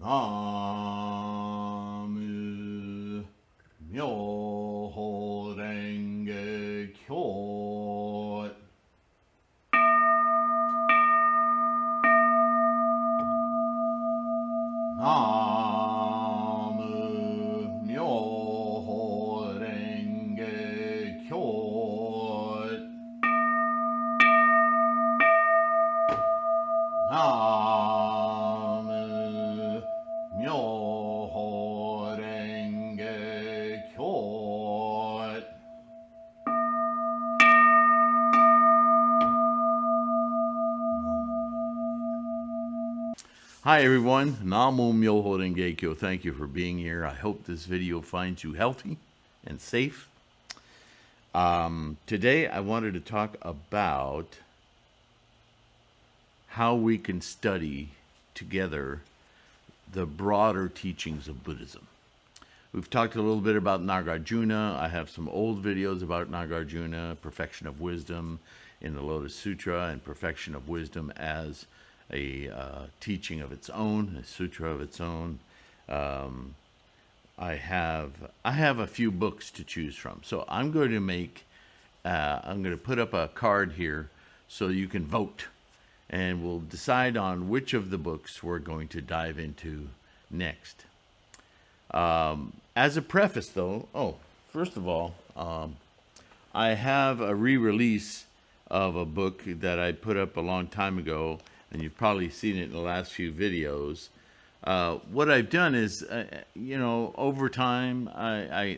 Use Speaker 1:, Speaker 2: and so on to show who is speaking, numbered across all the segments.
Speaker 1: Namu Myoho Renge Kyo. Namu Myoho Renge Kyo. Namu Myoho Renge Kyo. Hi everyone, Namu Myoho Renge Kyo. Thank you for being here. I hope this video finds you healthy and safe. Today I wanted to talk about how we can study together the broader teachings of Buddhism. We've talked a little bit about Nagarjuna. I have some old videos about Nagarjuna, perfection of wisdom in the Lotus Sutra, and perfection of wisdom as a teaching of its own, a sutra of its own. I have a few books to choose from, so I'm going to put up a card here so you can vote, and we'll decide on which of the books we're going to dive into next. As a preface, though, first of all, I have a re-release of a book that I put up a long time ago, and you've probably seen it in the last few videos. What I've done is, over time,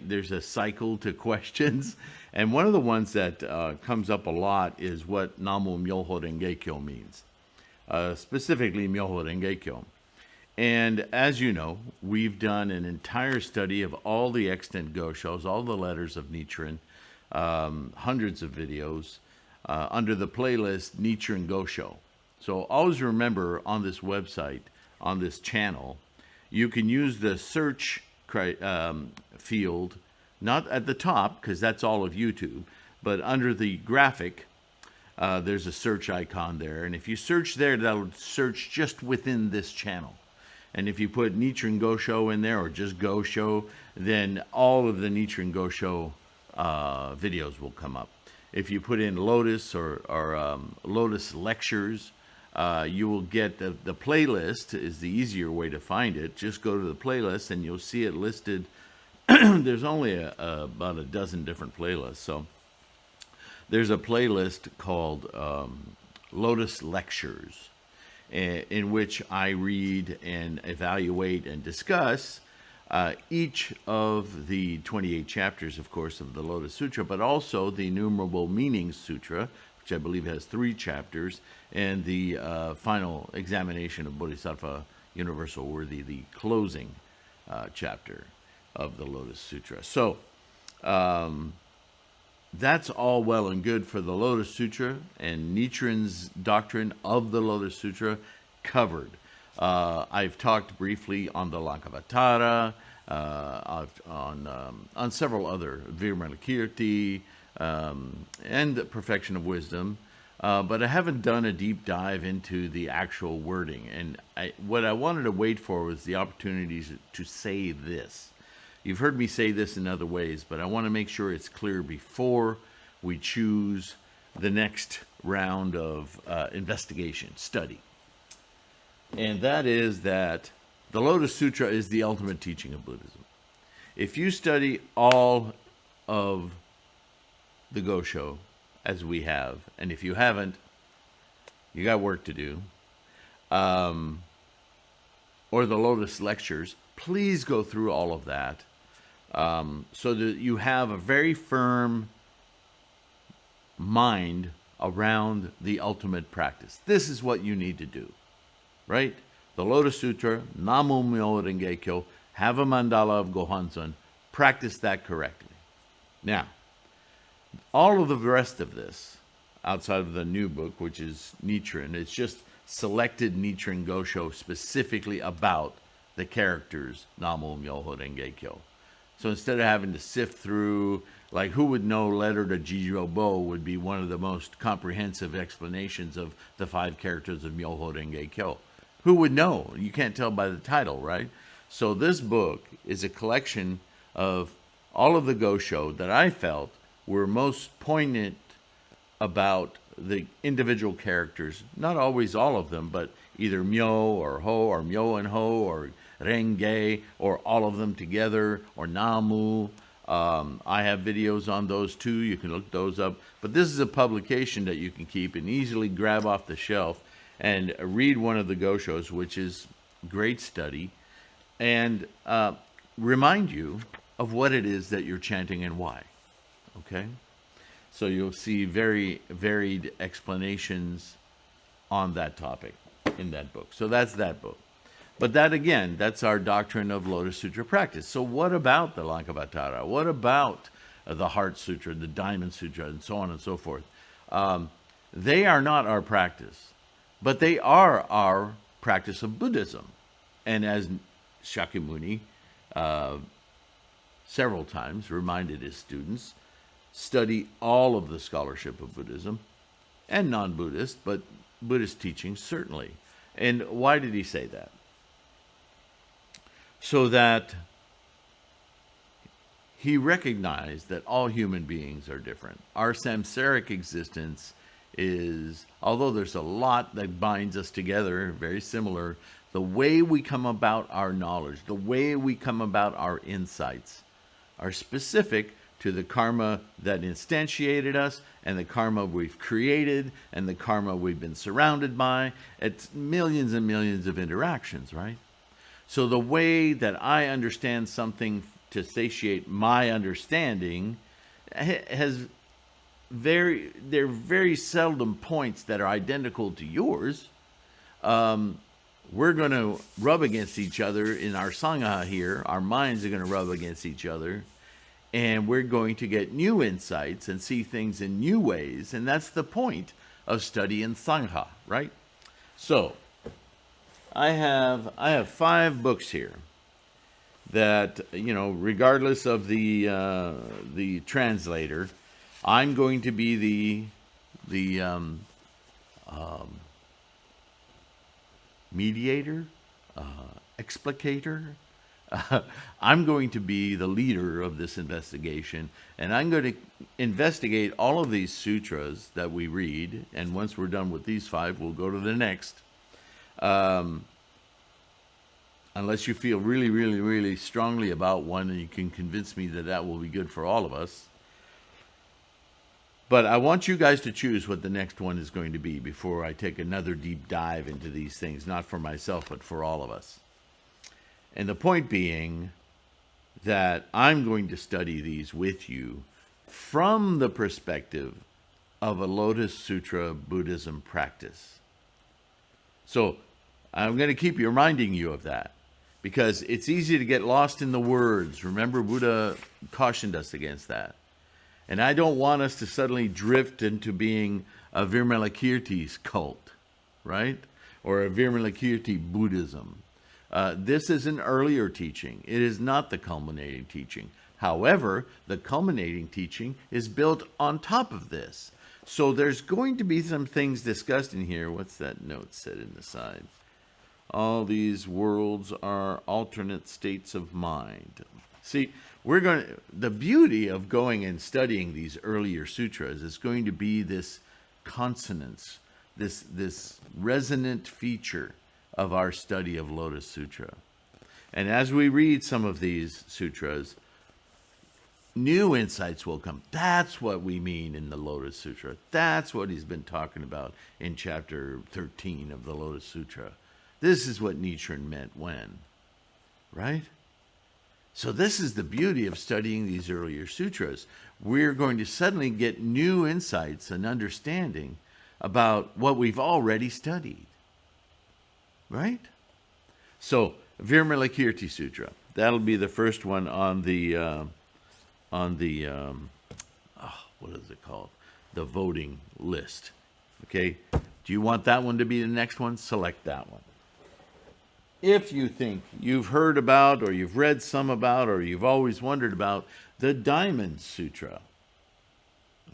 Speaker 1: there's a cycle to questions, and one of the ones that comes up a lot is what Namu Myoho Renge Kyo means, specifically Myoho Renge Kyo. And as you know, we've done an entire study of all the extant Goshos, all the letters of Nichiren, hundreds of videos, under the playlist Nichiren Gosho. So always remember, on this website, on this channel, you can use the search field, not at the top, because that's all of YouTube, but under the graphic, there's a search icon there. And if you search there, that'll search just within this channel. And if you put Nichiren Gosho in there, or just Gosho, then all of the Nichiren Gosho videos will come up. If you put in Lotus or Lotus Lectures, you will get the playlist is the easier way to find it. Just go to the playlist and you'll see it listed. There's only about a dozen different playlists. So there's a playlist called Lotus Lectures, in which I read and evaluate and discuss each of the 28 chapters, of course, of the Lotus Sutra, but also the Innumerable Meanings Sutra, which I believe has 3 chapters, and the final examination of Bodhisattva Universal Worthy, the closing chapter of the Lotus Sutra. So that's all well and good for the Lotus Sutra and Nichiren's doctrine of the Lotus Sutra covered. I've talked briefly on the Lankavatara, on several other Vimalakirti, and the perfection of wisdom, but I haven't done a deep dive into the actual wording. And what I wanted to wait for was the opportunities to say this. You've heard me say this in other ways, but I want to make sure it's clear before we choose the next round of investigation, study. And that is that the Lotus Sutra is the ultimate teaching of Buddhism. If you study all of the Gosho, as we have, and if you haven't, you got work to do, or the Lotus Lectures, please go through all of that, so that you have a very firm mind around the ultimate practice. This is what you need to do, right? The Lotus Sutra, Namu Myoho Renge Kyo, have a mandala of Gohanzon, practice that correctly. Now, all of the rest of this, outside of the new book, which is Nichiren, it's just selected Nichiren Gosho specifically about the characters Namu Myoho Renge Kyo. So instead of having to sift through, like, who would know letter to Jijobo would be one of the most comprehensive explanations of the 5 characters of Myoho Renge Kyo. Who would know? You can't tell by the title, right? So this book is a collection of all of the Gosho that I felt were most poignant about the individual characters. Not always all of them, but either Myo or Ho, or Myo and Ho, or Renge, or all of them together, or Namu. I have videos on those too. You can look those up. But this is a publication that you can keep and easily grab off the shelf and read one of the Goshos, which is great study, and remind you of what it is that you're chanting and why. Okay? So you'll see very varied explanations on that topic in that book. So that's that book. But that, again, that's our doctrine of Lotus Sutra practice. So what about the Lankavatara? What about the Heart Sutra, the Diamond Sutra, and so on and so forth? They are not our practice, but they are our practice of Buddhism. And as Shakyamuni several times reminded his students, study all of the scholarship of Buddhism, and non-Buddhist, but Buddhist teachings certainly. And why did he say that? So that he recognized that all human beings are different. Our samsaric existence is, although there's a lot that binds us together, very similar, the way we come about our knowledge, the way we come about our insights are specific to the karma that instantiated us, and the karma we've created, and the karma we've been surrounded by. It's millions and millions of interactions, right? So the way that I understand something to satiate my understanding there are very seldom points that are identical to yours. We're going to rub against each other in our Sangha here. Our minds are going to rub against each other. And we're going to get new insights and see things in new ways. And that's the point of study in Sangha, right? So, I have 5 books here that, regardless of the translator, I'm going to be the mediator, explicator. I'm going to be the leader of this investigation, and I'm going to investigate all of these sutras that we read, and once we're done with these 5, we'll go to the next. Unless you feel really, really, really strongly about one and you can convince me that that will be good for all of us. But I want you guys to choose what the next one is going to be before I take another deep dive into these things, not for myself, but for all of us. And the point being that I'm going to study these with you from the perspective of a Lotus Sutra Buddhism practice. So I'm going to keep reminding you of that, because it's easy to get lost in the words. Remember, Buddha cautioned us against that. And I don't want us to suddenly drift into being a Vimalakirti's cult, right? Or a Vimalakirti Buddhism. This is an earlier teaching. It is not the culminating teaching. However, the culminating teaching is built on top of this. So there's going to be some things discussed in here. What's that note said in the side? All these worlds are alternate states of mind. See, the beauty of going and studying these earlier sutras is going to be this consonance, this resonant feature of our study of Lotus Sutra. And as we read some of these sutras, new insights will come. That's what we mean in the Lotus Sutra. That's what he's been talking about in chapter 13 of the Lotus Sutra. This is what Nichiren meant when, right? So this is the beauty of studying these earlier sutras. We're going to suddenly get new insights and understanding about what we've already studied, right? So, Vimalakirti Sutra. That'll be the first one on the what is it called? The voting list. Okay? Do you want that one to be the next one? Select that one. If you think you've heard about, or you've read some about, or you've always wondered about the Diamond Sutra,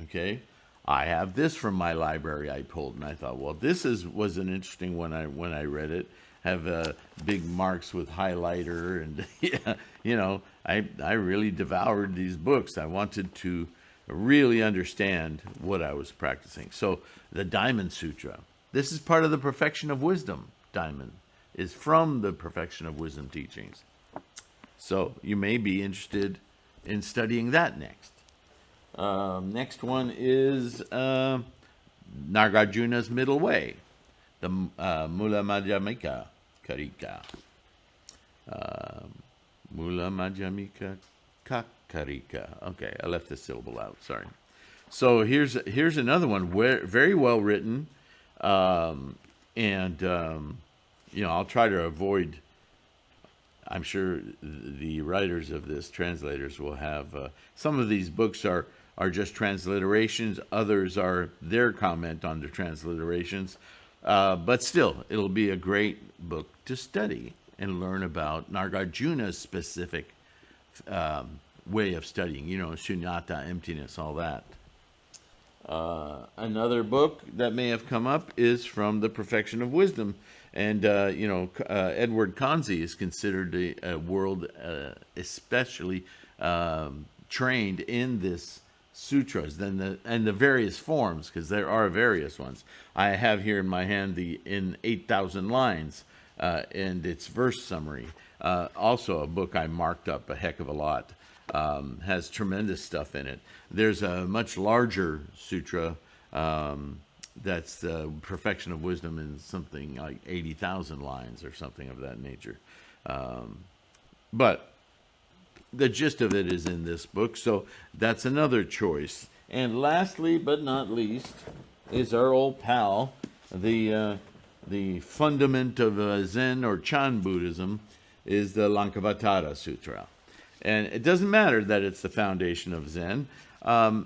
Speaker 1: okay, I have this from my library I pulled, and I thought, well, this was an interesting one when I read it, have big marks with highlighter, and yeah, I really devoured these books. I wanted to really understand what I was practicing. So the Diamond Sutra, this is part of the Perfection of Wisdom. Diamond is from the Perfection of Wisdom teachings. So you may be interested in studying that next. Next one is Nagarjuna's Middle Way, the Mulamadhyamakakarika. Mulamadhyamakakarika. Okay, I left the syllable out. Sorry. So here's another one, very well written, and I'll try to avoid. I'm sure the writers of this, translators, will have some of these books are just transliterations. Others are their comment on the transliterations. But still, it'll be a great book to study and learn about Nagarjuna's specific way of studying, shunyata, emptiness, all that. Another book that may have come up is from the Perfection of Wisdom. And, Edward Kanzi is considered a world especially trained in this sutras and the various forms, because there are various ones. I have here in my hand in 8,000 lines and its verse summary. Also a book I marked up a heck of a lot. Has tremendous stuff in it. There's a much larger sutra that's the Perfection of Wisdom in something like 80,000 lines or something of that nature. But the gist of it is in this book, so that's another choice. And lastly, but not least, is our old pal, the fundament of Zen or Chan Buddhism, is the Lankavatara Sutra. And it doesn't matter that it's the foundation of Zen.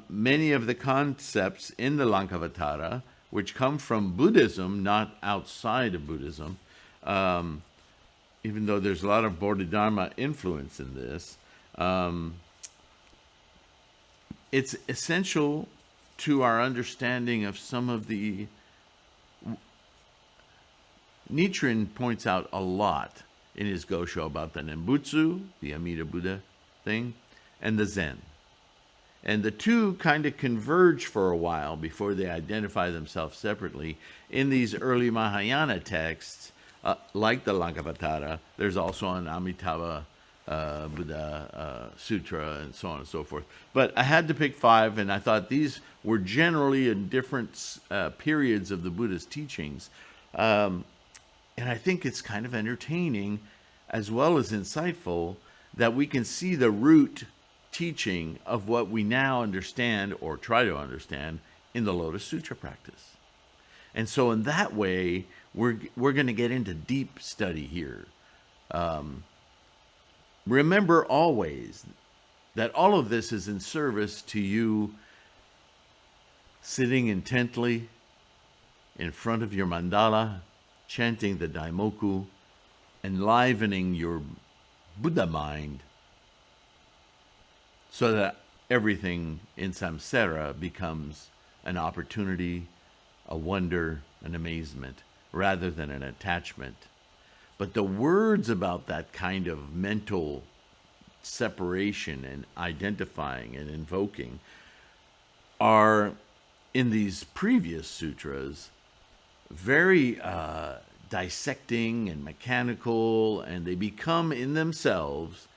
Speaker 1: Many of the concepts in the Lankavatara, which come from Buddhism, not outside of Buddhism, even though there's a lot of Bodhidharma influence in this, it's essential to our understanding of some of the... Nichiren points out a lot in his Gosho about the Nembutsu, the Amida Buddha thing, and the Zen. And the two kind of converge for a while before they identify themselves separately. In these early Mahayana texts, like the Lankavatara, there's also an Amitabha Buddha Sutra and so on and so forth. But I had to pick 5, and I thought these were generally in different periods of the Buddha's teachings. And I think it's kind of entertaining as well as insightful that we can see the root teaching of what we now understand or try to understand in the Lotus Sutra practice. And so in that way, we're going to get into deep study here. Remember always that all of this is in service to you sitting intently in front of your mandala, chanting the Daimoku, enlivening your Buddha mind so that everything in samsara becomes an opportunity, a wonder, an amazement, rather than an attachment. But the words about that kind of mental separation and identifying and invoking are, in these previous sutras, very dissecting and mechanical, and they become in themselves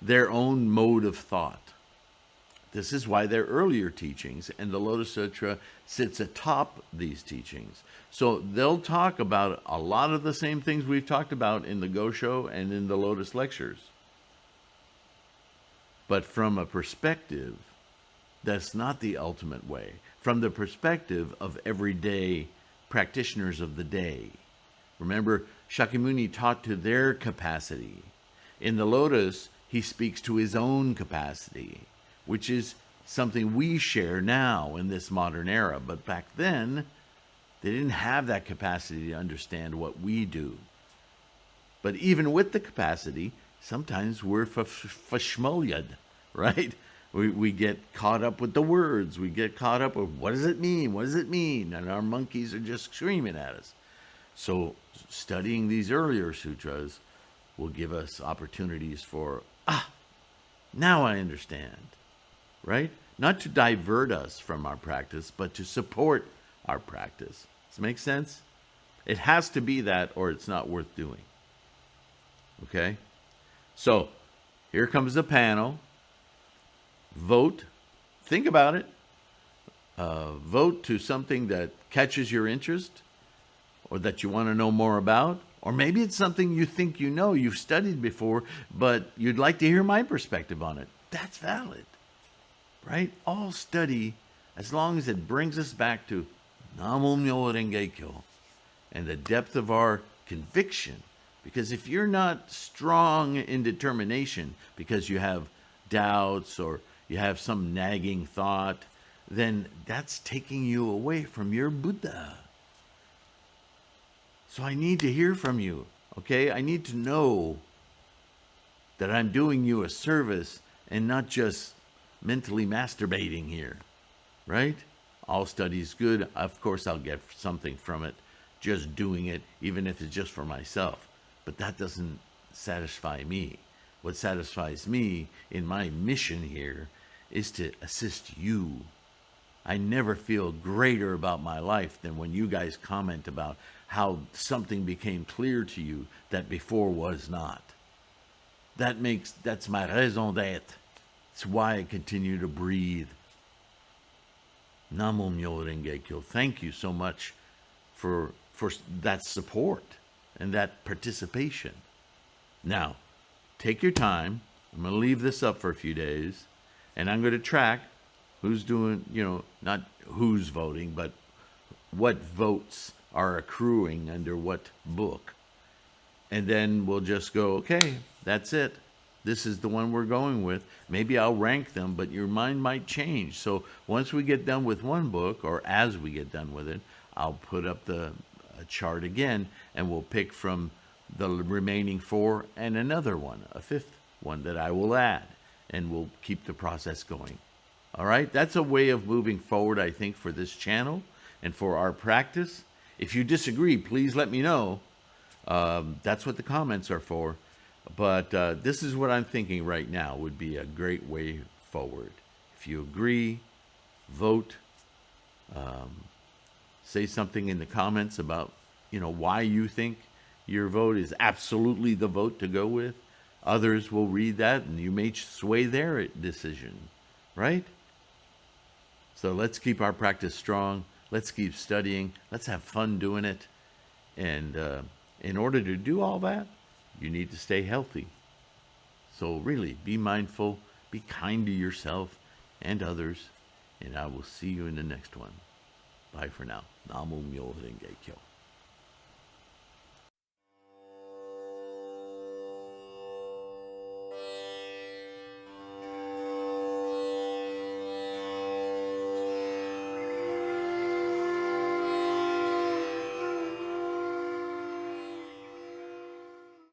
Speaker 1: their own mode of thought. This is why their earlier teachings, and the Lotus Sutra sits atop these teachings. So they'll talk about a lot of the same things we've talked about in the Gosho and in the Lotus lectures. But from a perspective that's not the ultimate way. From the perspective of everyday practitioners of the day. Remember, Shakyamuni taught to their capacity. In the Lotus, he speaks to his own capacity, which is something we share now in this modern era. But back then, they didn't have that capacity to understand what we do. But even with the capacity, sometimes we're fashmolyad, right? We get caught up with the words. We get caught up with, what does it mean? What does it mean? And our monkeys are just screaming at us. So studying these earlier sutras will give us opportunities for, now I understand, right? Not to divert us from our practice, but to support our practice. Does it make sense? It has to be that, or it's not worth doing. Okay? So, here comes the panel. Vote. Think about it. Vote to something that catches your interest, or that you want to know more about. Or maybe it's something you think you know, you've studied before, but you'd like to hear my perspective on it. That's valid, right? All study, as long as it brings us back to Namo Myoho Renge Kyo and the depth of our conviction. Because if you're not strong in determination because you have doubts or you have some nagging thought, then that's taking you away from your Buddha. So I need to hear from you, okay? I need to know that I'm doing you a service and not just mentally masturbating here, right? All study is good. Of course, I'll get something from it, just doing it, even if it's just for myself. But that doesn't satisfy me. What satisfies me in my mission here is to assist you. I never feel greater about my life than when you guys comment about how something became clear to you that before was not. That's my raison d'être. It's why I continue to breathe. Namo Myoho Renge Kyo. Thank you so much for that support and that participation. Now, take your time. I'm going to leave this up for a few days, and I'm going to track who's doing, not who's voting, but what votes are accruing under what book. And then we'll just go, okay, that's it. This is the one we're going with. Maybe I'll rank them, but your mind might change. So once we get done with one book, or as we get done with it, I'll put up the chart again, and we'll pick from the remaining 4 and another one, a 5th one that I will add, and we'll keep the process going. All right? That's a way of moving forward, I think, for this channel and for our practice. If you disagree, please let me know. That's what the comments are for. But this is what I'm thinking right now would be a great way forward. If you agree, vote. Say something in the comments about, why you think your vote is absolutely the vote to go with. Others will read that, and you may sway their decision, right? So let's keep our practice strong. Let's keep studying. Let's have fun doing it. And in order to do all that, you need to stay healthy. So really, be mindful, be kind to yourself and others, and I will see you in the next one. Bye for now. Namo Myoho Renge Kyo.